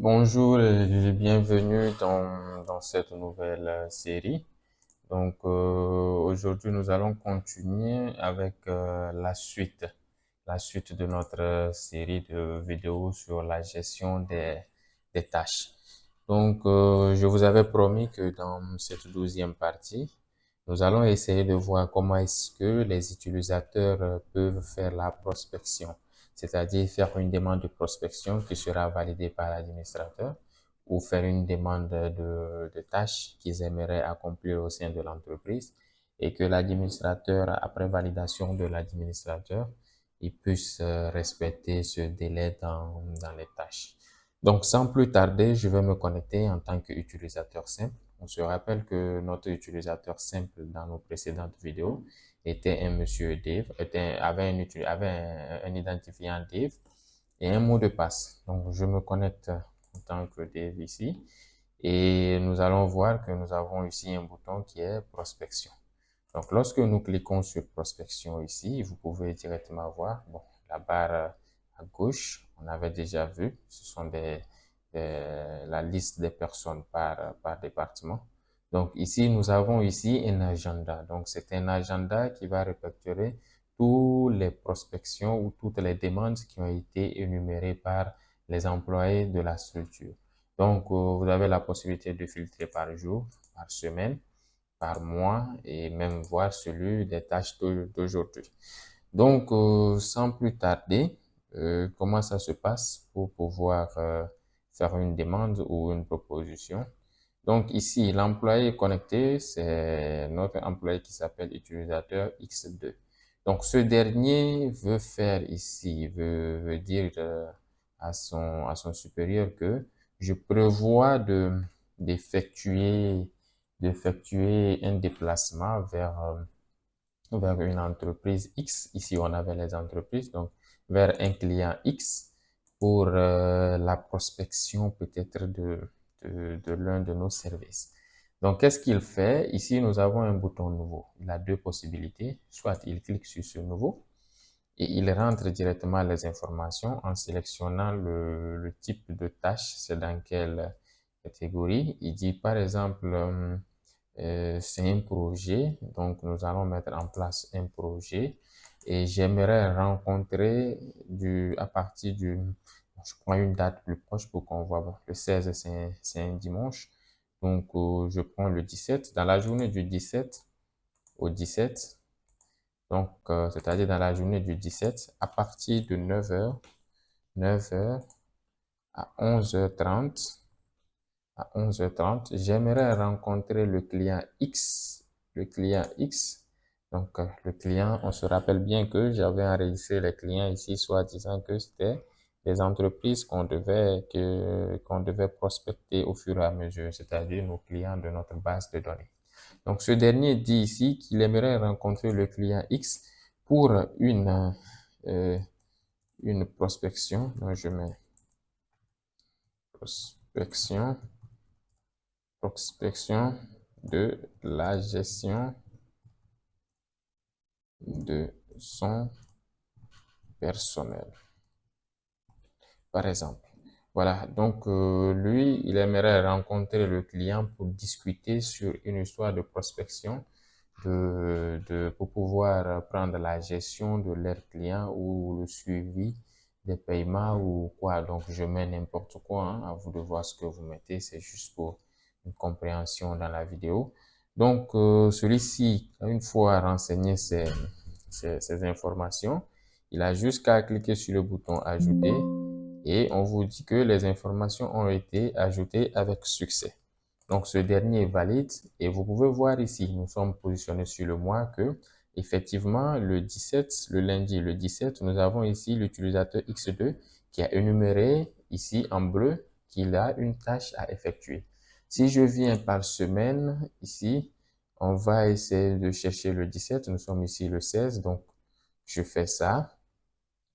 Bonjour et bienvenue dans cette nouvelle série. Aujourd'hui, nous allons continuer avec la suite de notre série de vidéos sur la gestion des tâches. Je vous avais promis que dans cette 12e partie, nous allons essayer de voir comment est-ce que les utilisateurs peuvent faire la prospection, c'est-à-dire faire une demande de prospection qui sera validée par l'administrateur ou faire une demande de tâches qu'ils aimeraient accomplir au sein de l'entreprise et que l'administrateur, après validation de l'administrateur, il puisse respecter ce délai dans les tâches. Donc, sans plus tarder, je vais me connecter en tant qu'utilisateur simple. On se rappelle que notre utilisateur simple dans nos précédentes vidéos était un monsieur Dave, avait un identifiant Dave et un mot de passe. Donc, je me connecte en tant que Dave ici et nous allons voir que nous avons ici un bouton qui est prospection. Donc, lorsque nous cliquons sur prospection ici, vous pouvez directement voir, bon, la barre à gauche, on avait déjà vu, ce sont la liste des personnes par département. Donc, ici, nous avons ici un agenda. Donc, c'est un agenda qui va répertorier toutes les prospections ou toutes les demandes qui ont été énumérées par les employés de la structure. Donc, vous avez la possibilité de filtrer par jour, par semaine, par mois et même voir celui des tâches d'aujourd'hui. Sans plus tarder, comment ça se passe pour pouvoir faire une demande ou une proposition? Donc ici, l'employé connecté, c'est notre employé qui s'appelle utilisateur X2. Donc ce dernier veut faire ici, veut dire à son supérieur que je prévois d'effectuer d'effectuer un déplacement vers une entreprise X. Ici, on avait les entreprises, donc vers un client X pour la prospection peut-être de l'un de nos services. Donc, qu'est-ce qu'il fait? Ici, nous avons un bouton nouveau. Il a deux possibilités. Soit il clique sur ce nouveau et il rentre directement les informations en sélectionnant le type de tâche, c'est dans quelle catégorie. Il dit par exemple, c'est un projet, donc nous allons mettre en place un projet et j'aimerais rencontrer à partir je prends une date plus proche pour qu'on voit, bon, le 16 c'est un dimanche, je prends le 17, dans la journée du 17 au 17, c'est-à-dire dans la journée du 17, à partir de 9h à 11h30, j'aimerais rencontrer le client X. Le client X. Le client, on se rappelle bien que j'avais enregistré les clients ici, soit disant que c'était des entreprises qu'on devait prospecter au fur et à mesure, c'est-à-dire nos clients de notre base de données. Donc, ce dernier dit ici qu'il aimerait rencontrer le client X pour euh, une prospection. Donc, je mets prospection de la gestion de son personnel, par exemple. Voilà, lui, il aimerait rencontrer le client pour discuter sur une histoire de prospection, pour pouvoir prendre la gestion de leurs clients ou le suivi des paiements ou quoi. Donc, je mets n'importe quoi, hein, à vous de voir ce que vous mettez, c'est juste pour une compréhension dans la vidéo. Celui-ci, une fois renseigné ces informations, il a juste qu'à cliquer sur le bouton ajouter et on vous dit que les informations ont été ajoutées avec succès. Donc, ce dernier est valide et vous pouvez voir ici, nous sommes positionnés sur le mois que, effectivement, le 17, le lundi, le 17, nous avons ici l'utilisateur X2 qui a énuméré ici en bleu qu'il a une tâche à effectuer. Si je viens par semaine, ici, on va essayer de chercher le 17, nous sommes ici le 16, donc je fais ça.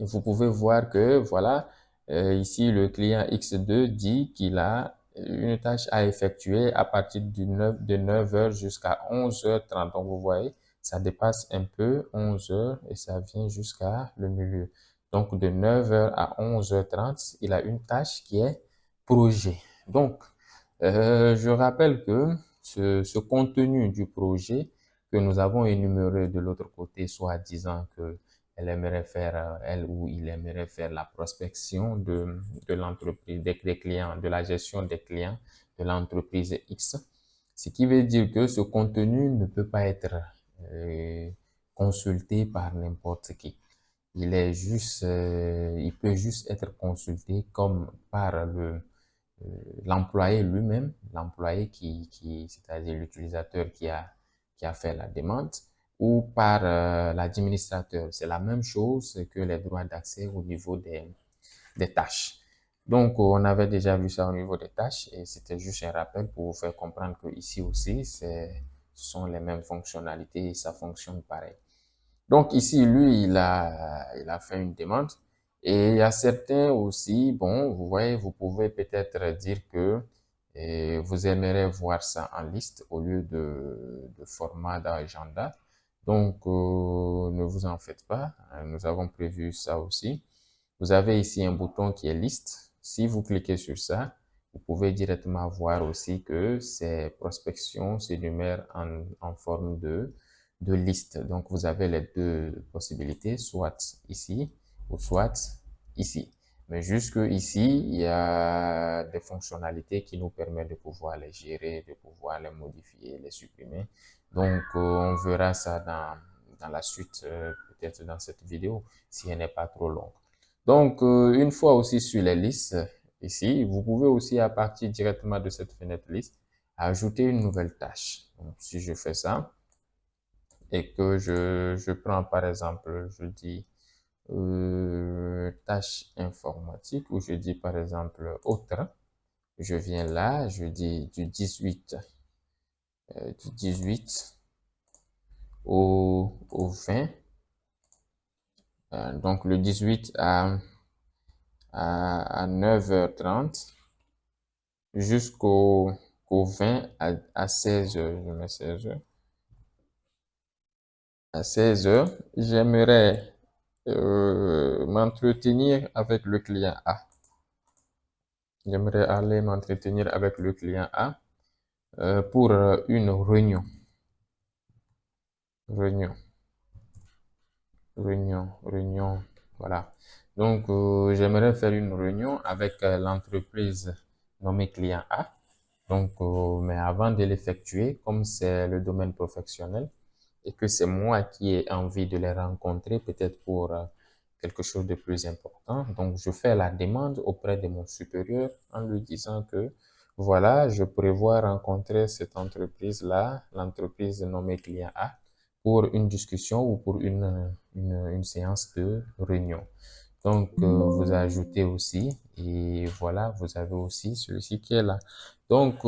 Et vous pouvez voir que, voilà, ici, le client X2 dit qu'il a une tâche à effectuer à partir de 9h jusqu'à 11h30. Donc, vous voyez, ça dépasse un peu 11h et ça vient jusqu'à le milieu. Donc, de 9h à 11h30, il a une tâche qui est projet. Donc, je rappelle que ce contenu du projet que nous avons énuméré de l'autre côté, soit disant que elle aimerait faire, elle ou il aimerait faire la prospection de l'entreprise, des clients, de la gestion des clients de l'entreprise X. Ce qui veut dire que ce contenu ne peut pas être euh, consulté par n'importe qui. Il peut juste être consulté comme par l'employé lui-même, l'employé c'est-à-dire l'utilisateur qui a fait la demande, ou par l'administrateur. C'est la même chose que les droits d'accès au niveau des tâches. Donc, on avait déjà vu ça au niveau des tâches et c'était juste un rappel pour vous faire comprendre que ici aussi, ce sont les mêmes fonctionnalités et ça fonctionne pareil. Donc ici, lui, il a fait une demande. Et il y a certains aussi, bon, vous voyez, vous pouvez peut-être dire que vous aimeriez voir ça en liste au lieu de format d'agenda. Donc, ne vous en faites pas. Nous avons prévu ça aussi. Vous avez ici un bouton qui est liste. Si vous cliquez sur ça, vous pouvez directement voir aussi que ces prospections s'énumèrent en forme de liste. Donc, vous avez les deux possibilités, soit ici ou soit ici. Mais jusque ici, il y a des fonctionnalités qui nous permettent de pouvoir les gérer, de pouvoir les modifier, les supprimer. Donc, on verra ça dans la suite, peut-être dans cette vidéo, si elle n'est pas trop longue. Donc, une fois aussi sur les listes, ici, vous pouvez aussi, à partir directement de cette fenêtre liste, ajouter une nouvelle tâche. Donc, si je fais ça et que je prends par exemple, je dis tâche informatique ou je dis par exemple autre, je viens là, je dis du 18 au 20. Donc, le 18 à 9h30. Jusqu'au 20 à 16h, je mets 16h. À 16h, j'aimerais m'entretenir avec le client A. J'aimerais aller m'entretenir avec le client A pour une réunion. Réunion, réunion, voilà. Donc, j'aimerais faire une réunion avec l'entreprise nommée client A. Donc, mais avant de l'effectuer, comme c'est le domaine professionnel et que c'est moi qui ai envie de les rencontrer, peut-être pour quelque chose de plus important, donc je fais la demande auprès de mon supérieur en lui disant que voilà, je prévois rencontrer cette entreprise-là, l'entreprise nommée client A, pour une discussion ou pour une séance de réunion. Donc, vous ajoutez aussi, et voilà, vous avez aussi celui-ci qui est là. Donc,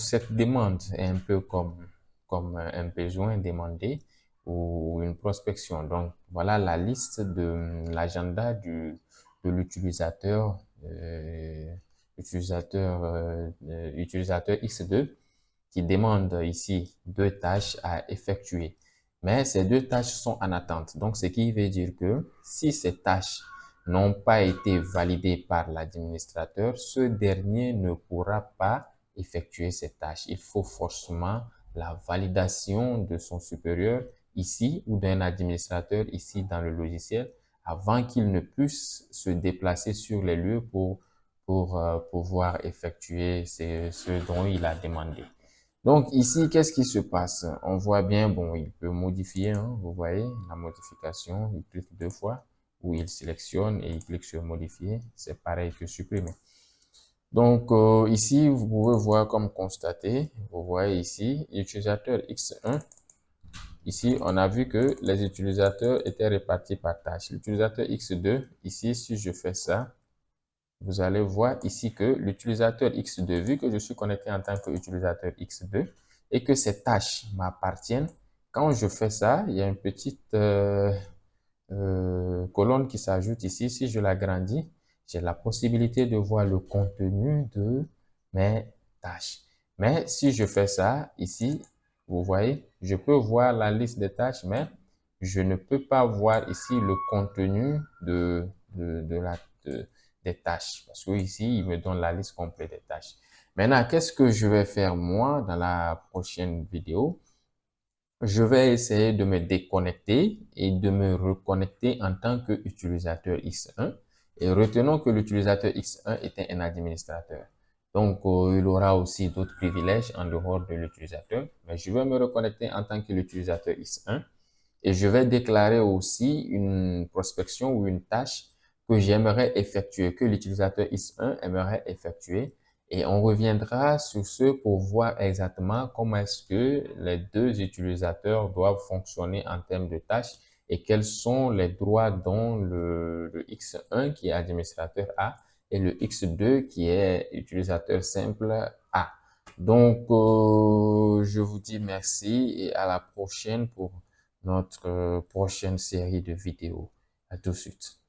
cette demande est un peu comme un besoin demandé ou une prospection. Donc, voilà la liste de l'agenda de l'utilisateur, utilisateur X2 qui demande ici deux tâches à effectuer. Mais ces deux tâches sont en attente. Donc, ce qui veut dire que si ces tâches n'ont pas été validées par l'administrateur, ce dernier ne pourra pas effectuer ces tâches. Il faut forcément la validation de son supérieur ici ou d'un administrateur ici dans le logiciel avant qu'il ne puisse se déplacer sur les lieux pour pouvoir effectuer ce dont il a demandé. Donc ici, qu'est-ce qui se passe? On voit bien, bon, il peut modifier, hein, vous voyez, la modification, il clique deux fois, ou il sélectionne et il clique sur modifier, c'est pareil que supprimer. Donc ici, vous pouvez voir comme constaté, vous voyez ici, utilisateur X1, ici, on a vu que les utilisateurs étaient répartis par tâche. L'utilisateur X2, ici, si je fais ça, vous allez voir ici que l'utilisateur X2, vu que je suis connecté en tant qu'utilisateur X2 et que ces tâches m'appartiennent, quand je fais ça, il y a une petite colonne qui s'ajoute ici. Si je l'agrandis, j'ai la possibilité de voir le contenu de mes tâches. Mais si je fais ça ici, vous voyez, je peux voir la liste des tâches, mais je ne peux pas voir ici le contenu de des tâches. Parce que ici, il me donne la liste complète des tâches. Maintenant, qu'est-ce que je vais faire moi dans la prochaine vidéo? Je vais essayer de me déconnecter et de me reconnecter en tant qu'utilisateur X1. Et retenons que l'utilisateur X1 était un administrateur. Donc, il aura aussi d'autres privilèges en dehors de l'utilisateur. Mais je vais me reconnecter en tant que l'utilisateur X1 et je vais déclarer aussi une prospection ou une tâche que j'aimerais effectuer, que l'utilisateur X1 aimerait effectuer. Et on reviendra sur ce pour voir exactement comment est-ce que les deux utilisateurs doivent fonctionner en termes de tâches et quels sont les droits dont le X1 qui est administrateur A et le X2 qui est utilisateur simple A. Donc, je vous dis merci et à la prochaine pour notre prochaine série de vidéos. À tout de suite.